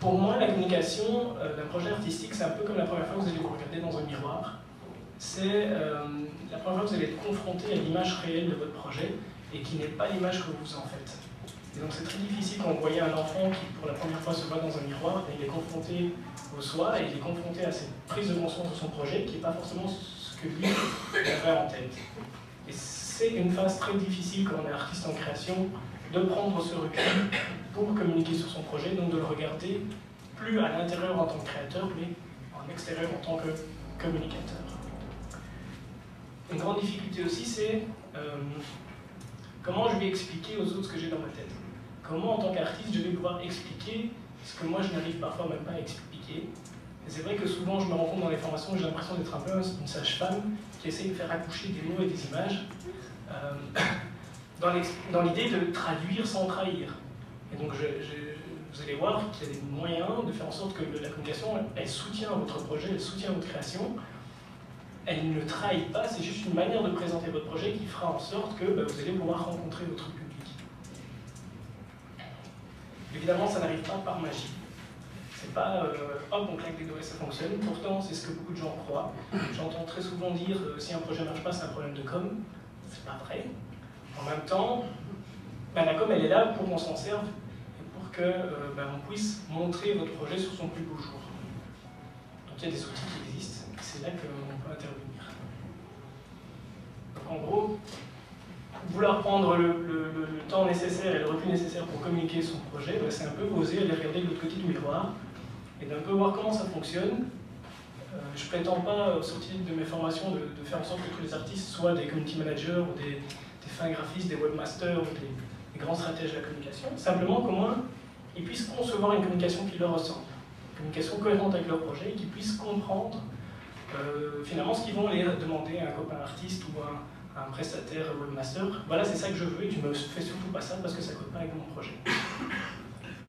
Pour moi, la communication d'un projet artistique, c'est un peu comme la première fois que vous allez vous regarder dans un miroir. C'est la première fois que vous allez être confronté à l'image réelle de votre projet et qui n'est pas l'image que vous en faites. Et donc c'est très difficile quand vous voyez un enfant qui pour la première fois se voit dans un miroir, et il est confronté au soi et il est confronté à cette prise de conscience de son projet qui n'est pas forcément ce que lui avait en tête. Et c'est une phase très difficile quand on est artiste en création de prendre ce recul pour communiquer sur son projet, donc de le regarder plus à l'intérieur en tant que créateur, mais en extérieur en tant que communicateur. Une grande difficulté aussi, c'est comment je vais expliquer aux autres ce que j'ai dans ma tête. Comment, en tant qu'artiste, je vais pouvoir expliquer ce que moi je n'arrive parfois même pas à expliquer. Et c'est vrai que souvent je me rends compte dans les formations, j'ai l'impression d'être un peu une sage-femme qui essaie de faire accoucher des mots et des images dans l'idée de traduire sans trahir. Et donc vous allez voir qu'il y a des moyens de faire en sorte que la communication, elle soutient votre projet, elle soutient votre création. Elle ne trahit pas, c'est juste une manière de présenter votre projet qui fera en sorte que vous allez pouvoir rencontrer votre public. Évidemment, ça n'arrive pas par magie. C'est pas hop, on claque des doigts et ça fonctionne. Pourtant, c'est ce que beaucoup de gens croient. J'entends très souvent dire si un projet ne marche pas, c'est un problème de com. C'est pas vrai. En même temps, la com, elle est là pour qu'on s'en serve et pour qu'on puisse montrer votre projet sur son plus beau jour. Donc il y a des outils qui existent, c'est là qu'on peut intervenir. Donc en gros, vouloir prendre le temps nécessaire et le recul nécessaire pour communiquer son projet, c'est un peu oser aller regarder de l'autre côté du miroir et d'un peu voir comment ça fonctionne. Je ne prétends pas, au sortir de mes formations, de faire en sorte que tous les artistes soient des community managers ou des fins graphistes, des webmasters ou des grands stratèges de la communication. Simplement qu'au moins, ils puissent concevoir une communication qui leur ressemble, une communication cohérente avec leur projet et qu'ils puissent comprendre finalement ce qu'ils vont aller demander à un copain artiste ou à un prestataire webmaster. Voilà, c'est ça que je veux et tu me fais surtout pas ça parce que ça ne colle pas avec mon projet.